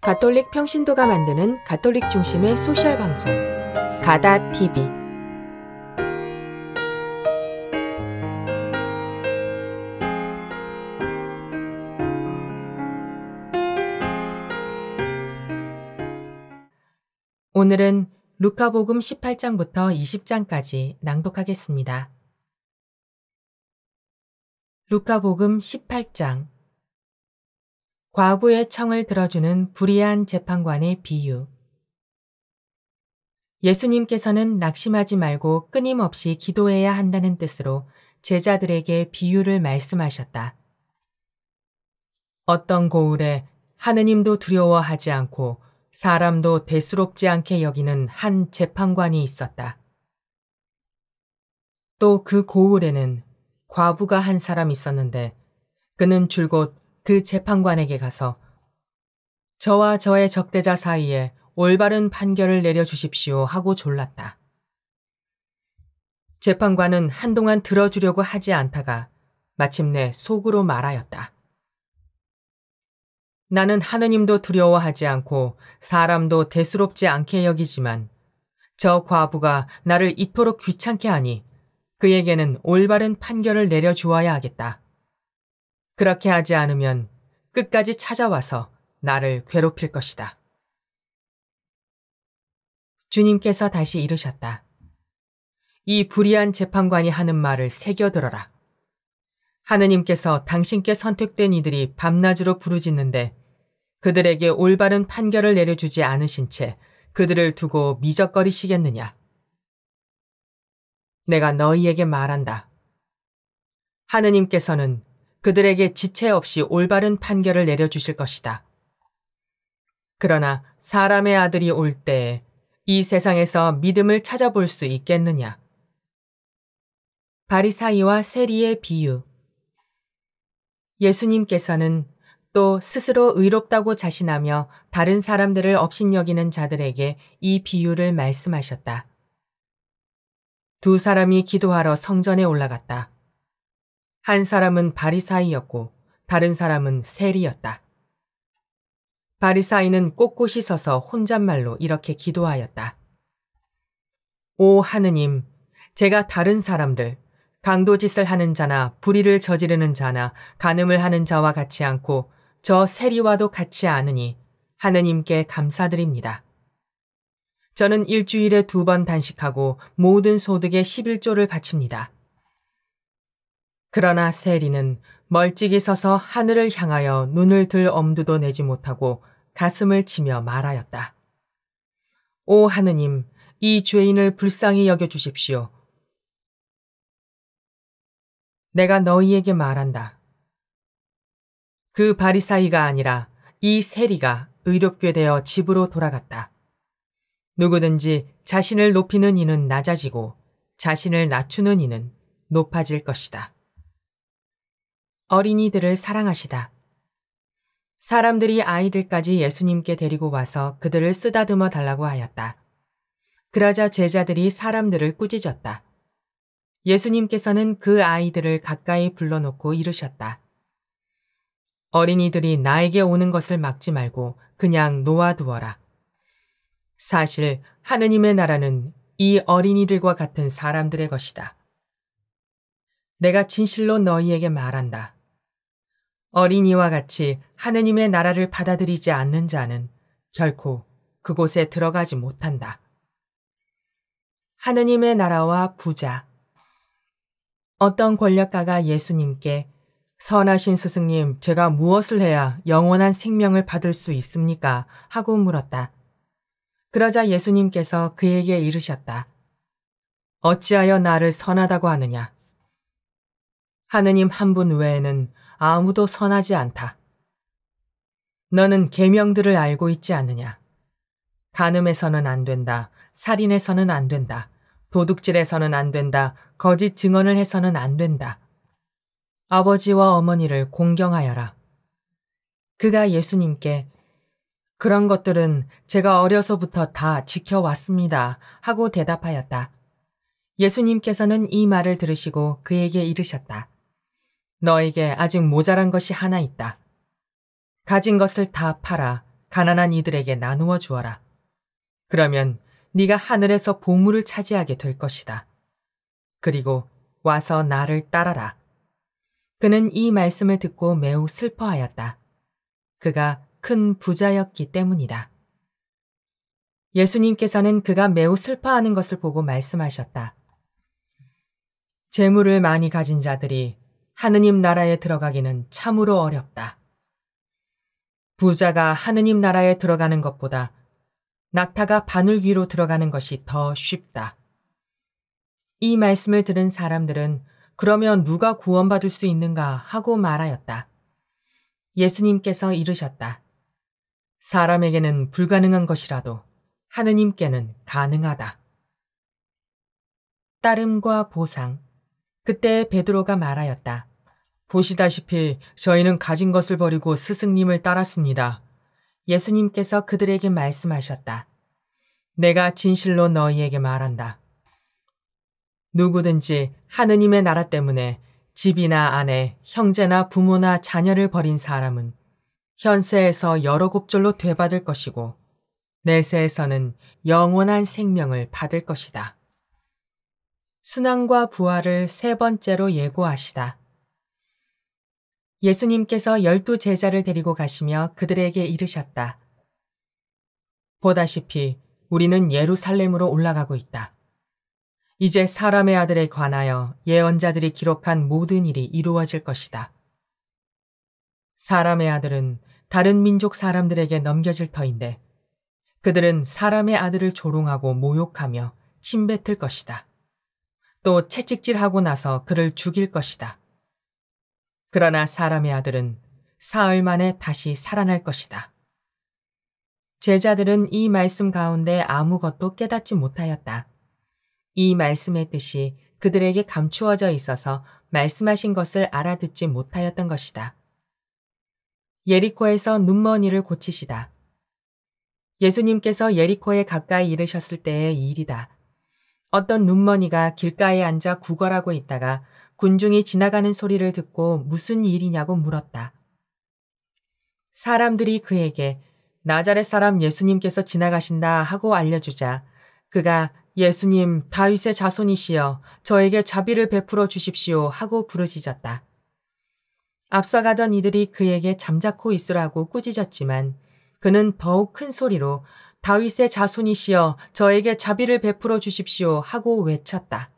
가톨릭 평신도가 만드는 가톨릭 중심의 소셜 방송 가다TV. 오늘은 루카복음 18장부터 20장까지 낭독하겠습니다. 루카복음 18장. 과부의 청을 들어주는 불의한 재판관의 비유. 예수님께서는 낙심하지 말고 끊임없이 기도해야 한다는 뜻으로 제자들에게 비유를 말씀하셨다. 어떤 고을에 하느님도 두려워하지 않고 사람도 대수롭지 않게 여기는 한 재판관이 있었다. 또 그 고을에는 과부가 한 사람 있었는데 그는 줄곧 그 재판관에게 가서 저와 저의 적대자 사이에 올바른 판결을 내려주십시오 하고 졸랐다. 재판관은 한동안 들어주려고 하지 않다가 마침내 속으로 말하였다. 나는 하느님도 두려워하지 않고 사람도 대수롭지 않게 여기지만 저 과부가 나를 이토록 귀찮게 하니 그에게는 올바른 판결을 내려주어야 하겠다. 그렇게 하지 않으면 끝까지 찾아와서 나를 괴롭힐 것이다. 주님께서 다시 이르셨다. 이 불의한 재판관이 하는 말을 새겨들어라. 하느님께서 당신께 선택된 이들이 밤낮으로 부르짖는데 그들에게 올바른 판결을 내려주지 않으신 채 그들을 두고 미적거리시겠느냐. 내가 너희에게 말한다. 하느님께서는 그들에게 지체 없이 올바른 판결을 내려주실 것이다. 그러나 사람의 아들이 올 때에 이 세상에서 믿음을 찾아볼 수 있겠느냐. 바리사이와 세리의 비유. 예수님께서는 또 스스로 의롭다고 자신하며 다른 사람들을 업신여기는 자들에게 이 비유를 말씀하셨다. 두 사람이 기도하러 성전에 올라갔다. 한 사람은 바리사이였고 다른 사람은 세리였다. 바리사이는 꼿꼿이 서서 혼잣말로 이렇게 기도하였다. 오 하느님, 제가 다른 사람들, 강도짓을 하는 자나 불의를 저지르는 자나 간음을 하는 자와 같지 않고 저 세리와도 같지 않으니 하느님께 감사드립니다. 저는 일주일에 2번 단식하고 모든 소득의 11조를 바칩니다. 그러나 세리는 멀찍이 서서 하늘을 향하여 눈을 들 엄두도 내지 못하고 가슴을 치며 말하였다. 오 하느님, 이 죄인을 불쌍히 여겨주십시오. 내가 너희에게 말한다. 그 바리사이가 아니라 이 세리가 의롭게 되어 집으로 돌아갔다. 누구든지 자신을 높이는 이는 낮아지고 자신을 낮추는 이는 높아질 것이다. 어린이들을 사랑하시다. 사람들이 아이들까지 예수님께 데리고 와서 그들을 쓰다듬어 달라고 하였다. 그러자 제자들이 사람들을 꾸짖었다. 예수님께서는 그 아이들을 가까이 불러놓고 이르셨다. 어린이들이 나에게 오는 것을 막지 말고 그냥 놓아두어라. 사실 하느님의 나라는 이 어린이들과 같은 사람들의 것이다. 내가 진실로 너희에게 말한다. 어린이와 같이 하느님의 나라를 받아들이지 않는 자는 결코 그곳에 들어가지 못한다. 하느님의 나라와 부자. 어떤 권력가가 예수님께 선하신 스승님, 제가 무엇을 해야 영원한 생명을 받을 수 있습니까? 하고 물었다. 그러자 예수님께서 그에게 이르셨다. 어찌하여 나를 선하다고 하느냐? 하느님 한 분 외에는 아무도 선하지 않다. 너는 계명들을 알고 있지 않느냐? 간음해서는 안 된다. 살인해서는 안 된다. 도둑질해서는 안 된다. 거짓 증언을 해서는 안 된다. 아버지와 어머니를 공경하여라. 그가 예수님께 그런 것들은 제가 어려서부터 다 지켜왔습니다 하고 대답하였다. 예수님께서는 이 말을 들으시고 그에게 이르셨다. 너에게 아직 모자란 것이 하나 있다. 가진 것을 다 팔아 가난한 이들에게 나누어 주어라. 그러면 네가 하늘에서 보물을 차지하게 될 것이다. 그리고 와서 나를 따라라. 그는 이 말씀을 듣고 매우 슬퍼하였다. 그가 큰 부자였기 때문이다. 예수님께서는 그가 매우 슬퍼하는 것을 보고 말씀하셨다. 재물을 많이 가진 자들이 하느님 나라에 들어가기는 참으로 어렵다. 부자가 하느님 나라에 들어가는 것보다 낙타가 바늘귀로 들어가는 것이 더 쉽다. 이 말씀을 들은 사람들은 그러면 누가 구원받을 수 있는가 하고 말하였다. 예수님께서 이르셨다. 사람에게는 불가능한 것이라도 하느님께는 가능하다. 따름과 보상. 그때 베드로가 말하였다. 보시다시피 저희는 가진 것을 버리고 스승님을 따랐습니다. 예수님께서 그들에게 말씀하셨다. 내가 진실로 너희에게 말한다. 누구든지 하느님의 나라 때문에 집이나 아내, 형제나 부모나 자녀를 버린 사람은 현세에서 여러 곱절로 되받을 것이고 내세에서는 영원한 생명을 받을 것이다. 순환과 부활을 세 번째로 예고하시다. 예수님께서 12 제자를 데리고 가시며 그들에게 이르셨다. 보다시피 우리는 예루살렘으로 올라가고 있다. 이제 사람의 아들에 관하여 예언자들이 기록한 모든 일이 이루어질 것이다. 사람의 아들은 다른 민족 사람들에게 넘겨질 터인데 그들은 사람의 아들을 조롱하고 모욕하며 침뱉을 것이다. 또 채찍질하고 나서 그를 죽일 것이다. 그러나 사람의 아들은 사흘 만에 다시 살아날 것이다. 제자들은 이 말씀 가운데 아무것도 깨닫지 못하였다. 이 말씀의 뜻이 그들에게 감추어져 있어서 말씀하신 것을 알아듣지 못하였던 것이다. 예리코에서 눈먼이를 고치시다. 예수님께서 예리코에 가까이 이르셨을 때의 일이다. 어떤 눈먼이가 길가에 앉아 구걸하고 있다가 군중이 지나가는 소리를 듣고 무슨 일이냐고 물었다. 사람들이 그에게 나자렛 사람 예수님께서 지나가신다 하고 알려주자 그가 예수님 다윗의 자손이시여 저에게 자비를 베풀어 주십시오 하고 부르짖었다. 앞서 가던 이들이 그에게 잠자코 있으라고 꾸짖었지만 그는 더욱 큰 소리로 다윗의 자손이시여 저에게 자비를 베풀어 주십시오 하고 외쳤다.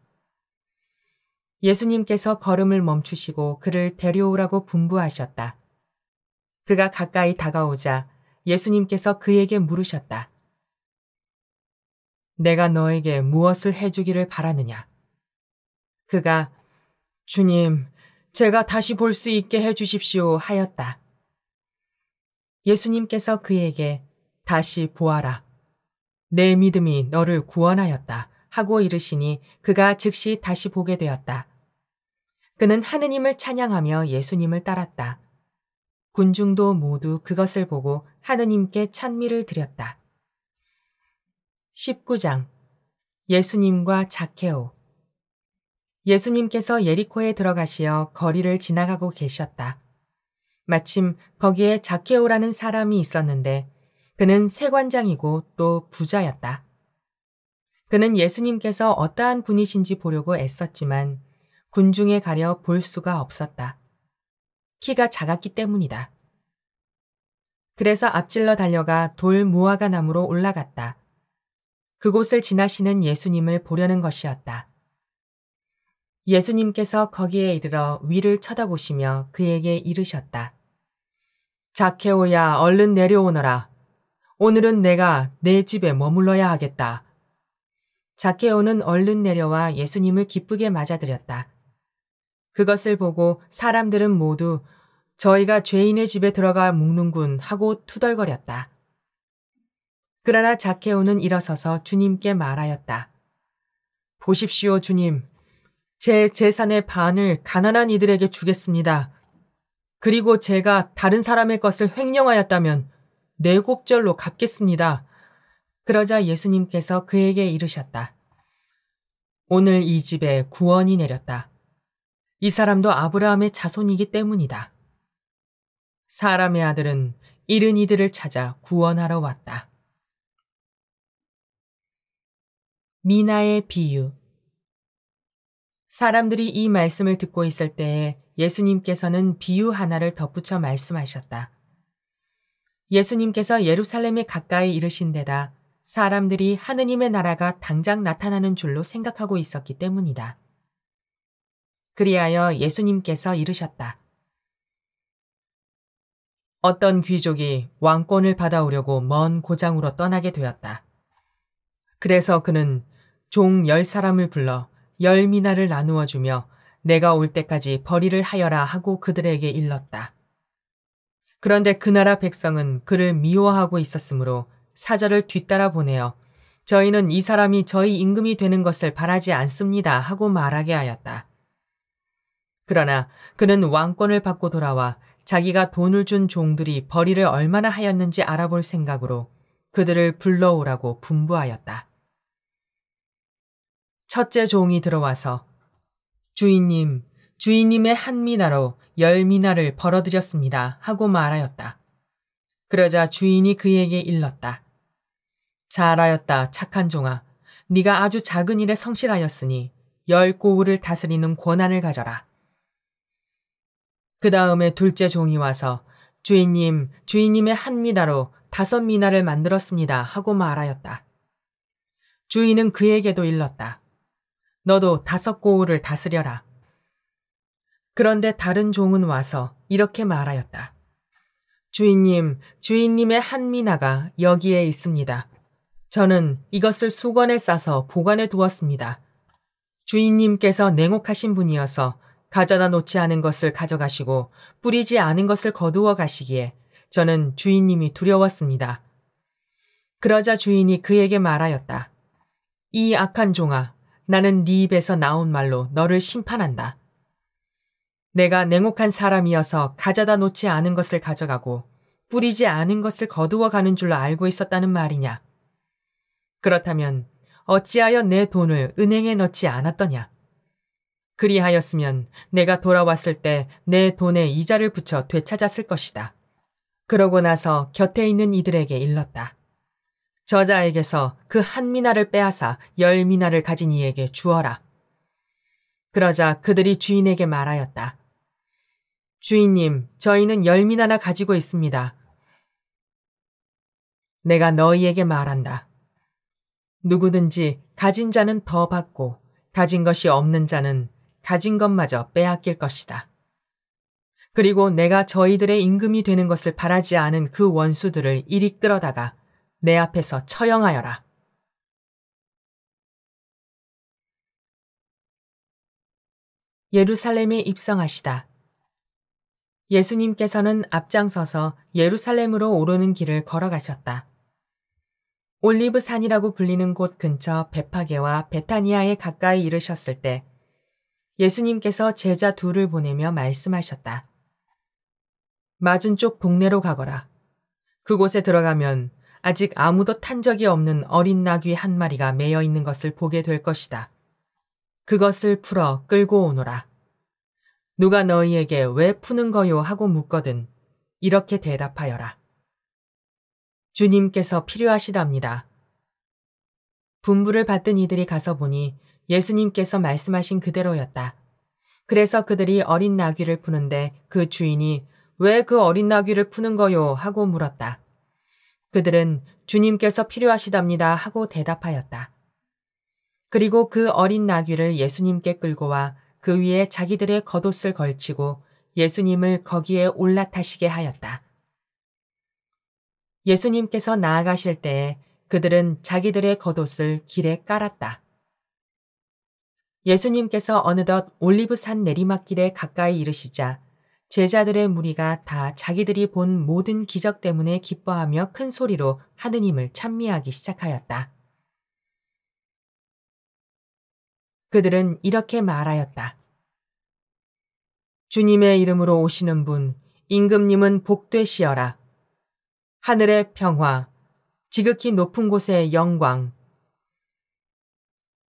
예수님께서 걸음을 멈추시고 그를 데려오라고 분부하셨다. 그가 가까이 다가오자 예수님께서 그에게 물으셨다. 내가 너에게 무엇을 해주기를 바라느냐? 그가 주님, 제가 다시 볼 수 있게 해주십시오 하였다. 예수님께서 그에게 다시 보아라. 내 믿음이 너를 구원하였다 하고 이르시니 그가 즉시 다시 보게 되었다. 그는 하느님을 찬양하며 예수님을 따랐다. 군중도 모두 그것을 보고 하느님께 찬미를 드렸다. 19장 예수님과 자케오. 예수님께서 예리코에 들어가시어 거리를 지나가고 계셨다. 마침 거기에 자케오라는 사람이 있었는데 그는 세관장이고 또 부자였다. 그는 예수님께서 어떠한 분이신지 보려고 애썼지만 군중에 가려 볼 수가 없었다. 키가 작았기 때문이다. 그래서 앞질러 달려가 돌 무화과 나무로 올라갔다. 그곳을 지나시는 예수님을 보려는 것이었다. 예수님께서 거기에 이르러 위를 쳐다보시며 그에게 이르셨다. 자케오야, 얼른 내려오너라. 오늘은 내가 내 집에 머물러야 하겠다. 자케오는 얼른 내려와 예수님을 기쁘게 맞아들였다. 그것을 보고 사람들은 모두 저희가 죄인의 집에 들어가 묵는군 하고 투덜거렸다. 그러나 자케오는 일어서서 주님께 말하였다. 보십시오, 주님. 제 재산의 반을 가난한 이들에게 주겠습니다. 그리고 제가 다른 사람의 것을 횡령하였다면 4곱절로 갚겠습니다. 그러자 예수님께서 그에게 이르셨다. 오늘 이 집에 구원이 내렸다. 이 사람도 아브라함의 자손이기 때문이다. 사람의 아들은 잃은 이들을 찾아 구원하러 왔다. 미나의 비유. 사람들이 이 말씀을 듣고 있을 때에 예수님께서는 비유 하나를 덧붙여 말씀하셨다. 예수님께서 예루살렘에 가까이 이르신 데다 사람들이 하느님의 나라가 당장 나타나는 줄로 생각하고 있었기 때문이다. 그리하여 예수님께서 이르셨다. 어떤 귀족이 왕권을 받아오려고 먼 고장으로 떠나게 되었다. 그래서 그는 종 10사람을 불러 10미나를 나누어 주며 내가 올 때까지 벌이를 하여라 하고 그들에게 일렀다. 그런데 그 나라 백성은 그를 미워하고 있었으므로 사절을 뒤따라 보내어 저희는 이 사람이 저희 임금이 되는 것을 바라지 않습니다 하고 말하게 하였다. 그러나 그는 왕권을 받고 돌아와 자기가 돈을 준 종들이 벌이를 얼마나 하였는지 알아볼 생각으로 그들을 불러오라고 분부하였다. 첫째 종이 들어와서 주인님, 주인님의 한 미나로 10미나를 벌어들였습니다 하고 말하였다. 그러자 주인이 그에게 일렀다. 잘하였다, 착한 종아. 네가 아주 작은 일에 성실하였으니 10고을을 다스리는 권한을 가져라. 그 다음에 둘째 종이 와서 주인님, 주인님의 한 미나로 5미나를 만들었습니다 하고 말하였다. 주인은 그에게도 일렀다. 너도 5고을을 다스려라. 그런데 다른 종은 와서 이렇게 말하였다. 주인님, 주인님의 한 미나가 여기에 있습니다. 저는 이것을 수건에 싸서 보관해 두었습니다. 주인님께서 냉혹하신 분이어서 가져다 놓지 않은 것을 가져가시고 뿌리지 않은 것을 거두어 가시기에 저는 주인님이 두려웠습니다. 그러자 주인이 그에게 말하였다. 이 악한 종아, 나는 네 입에서 나온 말로 너를 심판한다. 내가 냉혹한 사람이어서 가져다 놓지 않은 것을 가져가고 뿌리지 않은 것을 거두어 가는 줄로 알고 있었다는 말이냐? 그렇다면 어찌하여 내 돈을 은행에 넣지 않았더냐? 그리하였으면 내가 돌아왔을 때 내 돈에 이자를 붙여 되찾았을 것이다. 그러고 나서 곁에 있는 이들에게 일렀다. 저자에게서 그 한 미나를 빼앗아 10미나를 가진 이에게 주어라. 그러자 그들이 주인에게 말하였다. 주인님, 저희는 10미나나 가지고 있습니다. 내가 너희에게 말한다. 누구든지 가진 자는 더 받고 가진 것이 없는 자는 가진 것마저 빼앗길 것이다. 그리고 내가 저희들의 임금이 되는 것을 바라지 않은 그 원수들을 이리 끌어다가 내 앞에서 처형하여라. 예루살렘에 입성하시다. 예수님께서는 앞장서서 예루살렘으로 오르는 길을 걸어가셨다. 올리브 산이라고 불리는 곳 근처 베파게와 베타니아에 가까이 이르셨을 때 예수님께서 제자 둘을 보내며 말씀하셨다. 맞은 쪽 동네로 가거라. 그곳에 들어가면 아직 아무도 탄 적이 없는 어린 나귀 한 마리가 매여 있는 것을 보게 될 것이다. 그것을 풀어 끌고 오너라. 누가 너희에게 왜 푸는 거요 하고 묻거든 이렇게 대답하여라. 주님께서 필요하시답니다. 분부를 받던 이들이 가서 보니 예수님께서 말씀하신 그대로였다. 그래서 그들이 어린 나귀를 푸는데 그 주인이 왜 그 어린 나귀를 푸는 거요 하고 물었다. 그들은 주님께서 필요하시답니다 하고 대답하였다. 그리고 그 어린 나귀를 예수님께 끌고 와 그 위에 자기들의 겉옷을 걸치고 예수님을 거기에 올라타시게 하였다. 예수님께서 나아가실 때에 그들은 자기들의 겉옷을 길에 깔았다. 예수님께서 어느덧 올리브산 내리막길에 가까이 이르시자 제자들의 무리가 다 자기들이 본 모든 기적 때문에 기뻐하며 큰 소리로 하느님을 찬미하기 시작하였다. 그들은 이렇게 말하였다. 주님의 이름으로 오시는 분, 임금님은 복되시어라. 하늘의 평화, 지극히 높은 곳의 영광.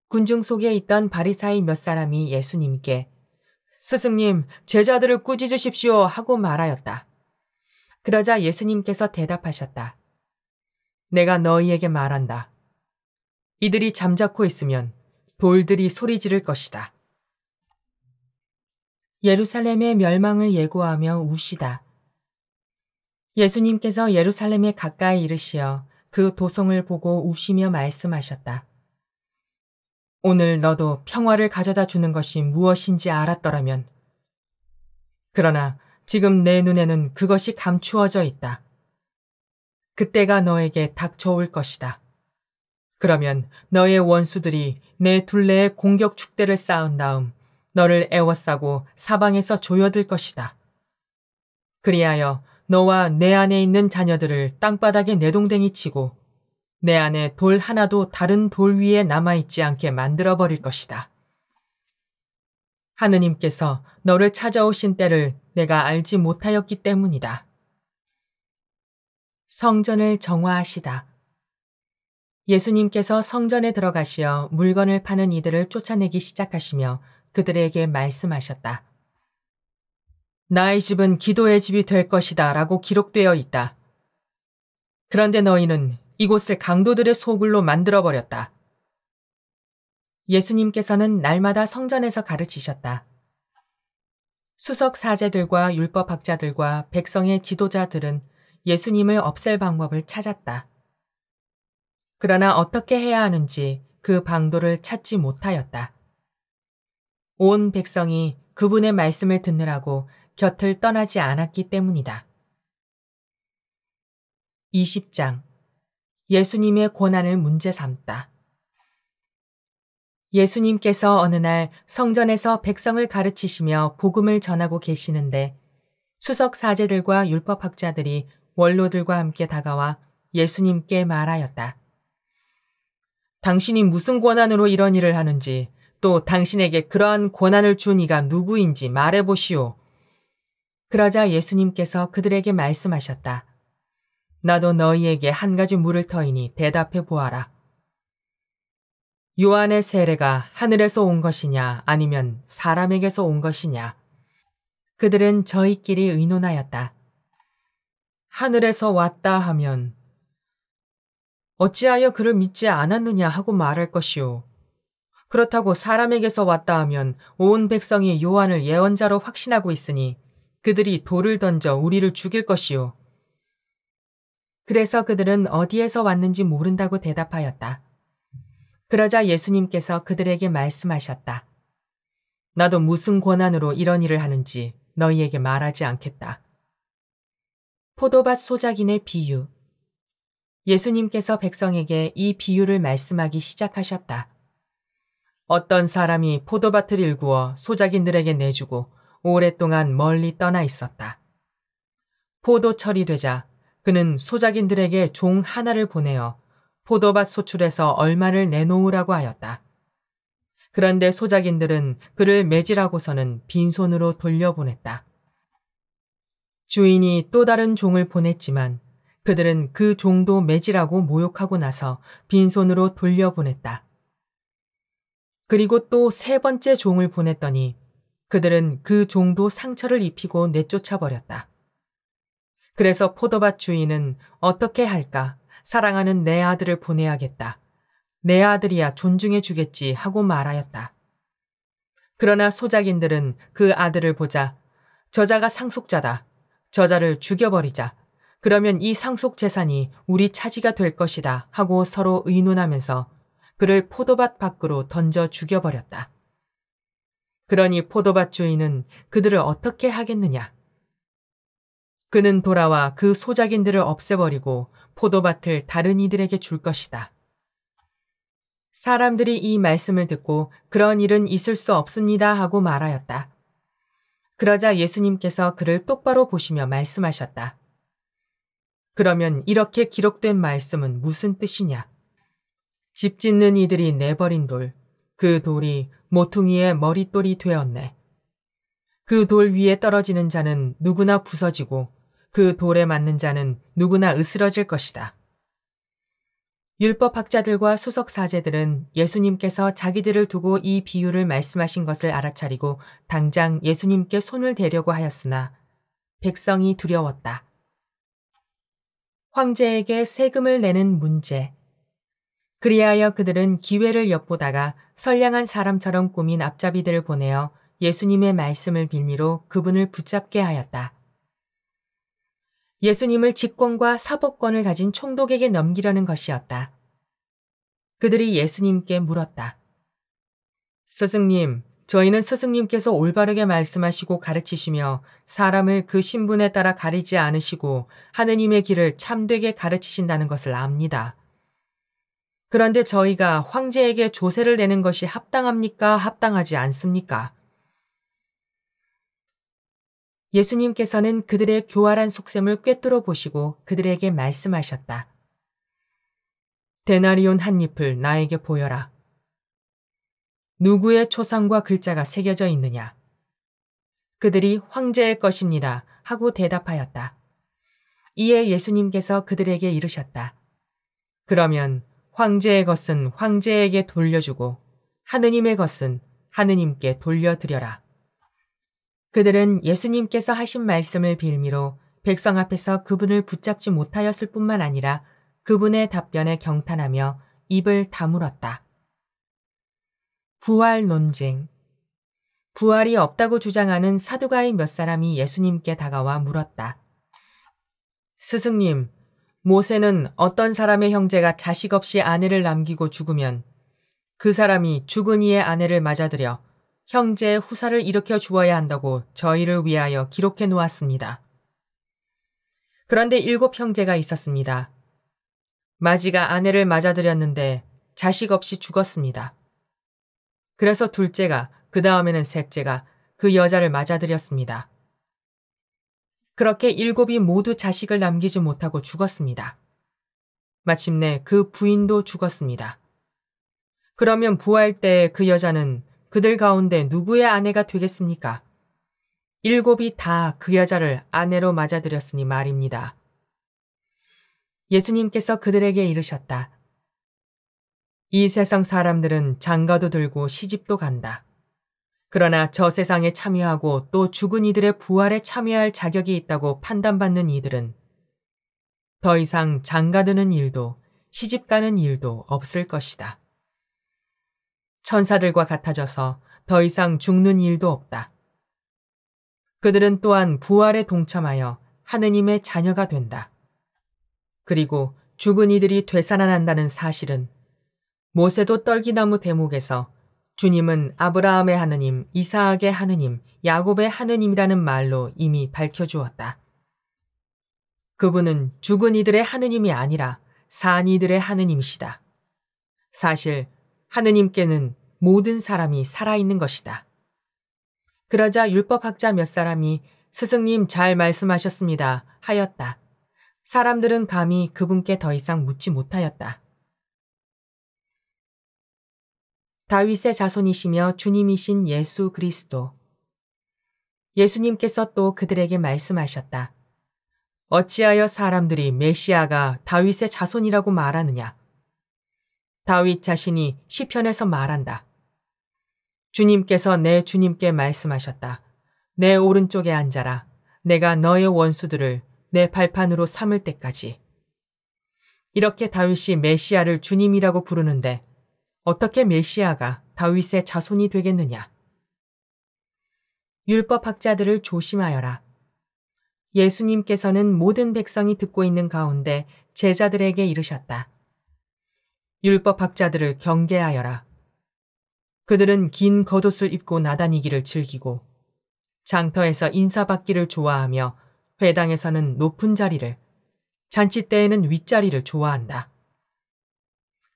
군중 속에 있던 바리사이 몇 사람이 예수님께 스승님, 제자들을 꾸짖으십시오 하고 말하였다. 그러자 예수님께서 대답하셨다. 내가 너희에게 말한다. 이들이 잠자코 있으면 돌들이 소리 지를 것이다. 예루살렘의 멸망을 예고하며 우시다. 예수님께서 예루살렘에 가까이 이르시어 그 도성을 보고 우시며 말씀하셨다. 오늘 너도 평화를 가져다 주는 것이 무엇인지 알았더라면. 그러나 지금 내 눈에는 그것이 감추어져 있다. 그때가 너에게 닥쳐올 것이다. 그러면 너의 원수들이 내 둘레에 공격 축대를 쌓은 다음 너를 애워싸고 사방에서 조여들 것이다. 그리하여 너와 내 안에 있는 자녀들을 땅바닥에 내동댕이 치고 내 안에 돌 하나도 다른 돌 위에 남아있지 않게 만들어버릴 것이다. 하느님께서 너를 찾아오신 때를 내가 알지 못하였기 때문이다. 성전을 정화하시다. 예수님께서 성전에 들어가시어 물건을 파는 이들을 쫓아내기 시작하시며 그들에게 말씀하셨다. 나의 집은 기도의 집이 될 것이다 라고 기록되어 있다. 그런데 너희는 이곳을 강도들의 소굴로 만들어버렸다. 예수님께서는 날마다 성전에서 가르치셨다. 수석 사제들과 율법학자들과 백성의 지도자들은 예수님을 없앨 방법을 찾았다. 그러나 어떻게 해야 하는지 그 방도를 찾지 못하였다. 온 백성이 그분의 말씀을 듣느라고 곁을 떠나지 않았기 때문이다. 20장 예수님의 고난을 문제 삼다. 예수님께서 어느 날 성전에서 백성을 가르치시며 복음을 전하고 계시는데 수석 사제들과 율법학자들이 원로들과 함께 다가와 예수님께 말하였다. 당신이 무슨 권한으로 이런 일을 하는지 또 당신에게 그러한 권한을 준 이가 누구인지 말해보시오. 그러자 예수님께서 그들에게 말씀하셨다. 나도 너희에게 한 가지 물을 터이니 대답해 보아라. 요한의 세례가 하늘에서 온 것이냐 아니면 사람에게서 온 것이냐. 그들은 저희끼리 의논하였다. 하늘에서 왔다 하면 어찌하여 그를 믿지 않았느냐 하고 말할 것이오. 그렇다고 사람에게서 왔다 하면 온 백성이 요한을 예언자로 확신하고 있으니 그들이 돌을 던져 우리를 죽일 것이오. 그래서 그들은 어디에서 왔는지 모른다고 대답하였다. 그러자 예수님께서 그들에게 말씀하셨다. 나도 무슨 권한으로 이런 일을 하는지 너희에게 말하지 않겠다. 포도밭 소작인의 비유. 예수님께서 백성에게 이 비유를 말씀하기 시작하셨다. 어떤 사람이 포도밭을 일구어 소작인들에게 내주고 오랫동안 멀리 떠나 있었다. 포도철이 되자 그는 소작인들에게 종 하나를 보내어 포도밭 소출에서 얼마를 내놓으라고 하였다. 그런데 소작인들은 그를 매질하고서는 빈손으로 돌려보냈다. 주인이 또 다른 종을 보냈지만 그들은 그 종도 매질하고 모욕하고 나서 빈손으로 돌려보냈다. 그리고 또 세 번째 종을 보냈더니 그들은 그 종도 상처를 입히고 내쫓아버렸다. 그래서 포도밭 주인은 어떻게 할까? 사랑하는 내 아들을 보내야겠다. 내 아들이야 존중해 주겠지 하고 말하였다. 그러나 소작인들은 그 아들을 보자 저자가 상속자다. 저자를 죽여버리자. 그러면 이 상속 재산이 우리 차지가 될 것이다 하고 서로 의논하면서 그를 포도밭 밖으로 던져 죽여버렸다. 그러니 포도밭 주인은 그들을 어떻게 하겠느냐? 그는 돌아와 그 소작인들을 없애버리고 포도밭을 다른 이들에게 줄 것이다. 사람들이 이 말씀을 듣고 그런 일은 있을 수 없습니다 하고 말하였다. 그러자 예수님께서 그를 똑바로 보시며 말씀하셨다. 그러면 이렇게 기록된 말씀은 무슨 뜻이냐? 집 짓는 이들이 내버린 돌, 그 돌이 모퉁이의 머릿돌이 되었네. 그 돌 위에 떨어지는 자는 누구나 부서지고 그 돌에 맞는 자는 누구나 으스러질 것이다. 율법학자들과 수석사제들은 예수님께서 자기들을 두고 이 비유를 말씀하신 것을 알아차리고 당장 예수님께 손을 대려고 하였으나 백성이 두려웠다. 황제에게 세금을 내는 문제. 그리하여 그들은 기회를 엿보다가 선량한 사람처럼 꾸민 앞잡이들을 보내어 예수님의 말씀을 빌미로 그분을 붙잡게 하였다. 예수님을 직권과 사법권을 가진 총독에게 넘기려는 것이었다. 그들이 예수님께 물었다. 스승님, 저희는 스승님께서 올바르게 말씀하시고 가르치시며 사람을 그 신분에 따라 가리지 않으시고 하느님의 길을 참되게 가르치신다는 것을 압니다. 그런데 저희가 황제에게 조세를 내는 것이 합당합니까? 합당하지 않습니까? 예수님께서는 그들의 교활한 속셈을 꿰뚫어 보시고 그들에게 말씀하셨다. 데나리온 한 잎을 나에게 보여라. 누구의 초상과 글자가 새겨져 있느냐? 그들이 황제의 것입니다 하고 대답하였다. 이에 예수님께서 그들에게 이르셨다. 그러면 황제의 것은 황제에게 돌려주고 하느님의 것은 하느님께 돌려드려라. 그들은 예수님께서 하신 말씀을 빌미로 백성 앞에서 그분을 붙잡지 못하였을 뿐만 아니라 그분의 답변에 경탄하며 입을 다물었다. 부활 논쟁. 부활이 없다고 주장하는 사두가이 몇 사람이 예수님께 다가와 물었다. 스승님, 모세는 어떤 사람의 형제가 자식 없이 아내를 남기고 죽으면 그 사람이 죽은 이의 아내를 맞아들여 형제의 후사를 일으켜 주어야 한다고 저희를 위하여 기록해 놓았습니다. 그런데 7 형제가 있었습니다. 마지가 아내를 맞아들였는데 자식 없이 죽었습니다. 그래서 둘째가, 그 다음에는 셋째가 그 여자를 맞아들였습니다. 그렇게 7이 모두 자식을 남기지 못하고 죽었습니다. 마침내 그 부인도 죽었습니다. 그러면 부활 때 그 여자는 그들 가운데 누구의 아내가 되겠습니까? 7이 다 그 여자를 아내로 맞아들였으니 말입니다. 예수님께서 그들에게 이르셨다. 이 세상 사람들은 장가도 들고 시집도 간다. 그러나 저 세상에 참여하고 또 죽은 이들의 부활에 참여할 자격이 있다고 판단받는 이들은 더 이상 장가드는 일도 시집가는 일도 없을 것이다. 천사들과 같아져서 더 이상 죽는 일도 없다. 그들은 또한 부활에 동참하여 하느님의 자녀가 된다. 그리고 죽은 이들이 되살아난다는 사실은 모세도 떨기나무 대목에서 주님은 아브라함의 하느님, 이사학의 하느님, 야곱의 하느님이라는 말로 이미 밝혀주었다. 그분은 죽은 이들의 하느님이 아니라 산 이들의 하느님이시다. 사실 하느님께는 모든 사람이 살아있는 것이다. 그러자 율법학자 몇 사람이 스승님 잘 말씀하셨습니다 하였다. 사람들은 감히 그분께 더 이상 묻지 못하였다. 다윗의 자손이시며 주님이신 예수 그리스도. 예수님께서 또 그들에게 말씀하셨다. 어찌하여 사람들이 메시아가 다윗의 자손이라고 말하느냐? 다윗 자신이 시편에서 말한다. 주님께서 내 주님께 말씀하셨다. 내 오른쪽에 앉아라. 내가 너의 원수들을 내 발판으로 삼을 때까지. 이렇게 다윗이 메시아를 주님이라고 부르는데 어떻게 메시아가 다윗의 자손이 되겠느냐? 율법학자들을 조심하여라. 예수님께서는 모든 백성이 듣고 있는 가운데 제자들에게 이르셨다. 율법학자들을 경계하여라. 그들은 긴 겉옷을 입고 나다니기를 즐기고 장터에서 인사받기를 좋아하며 회당에서는 높은 자리를, 잔치 때에는 윗자리를 좋아한다.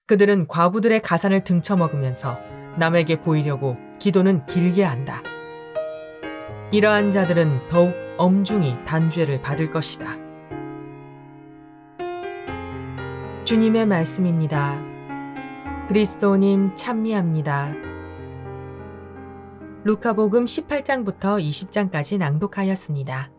그들은 과부들의 가산을 등쳐먹으면서 남에게 보이려고 기도는 길게 한다. 이러한 자들은 더욱 엄중히 단죄를 받을 것이다. 주님의 말씀입니다. 그리스도님 찬미합니다. 루카복음 18장부터 20장까지 낭독하였습니다.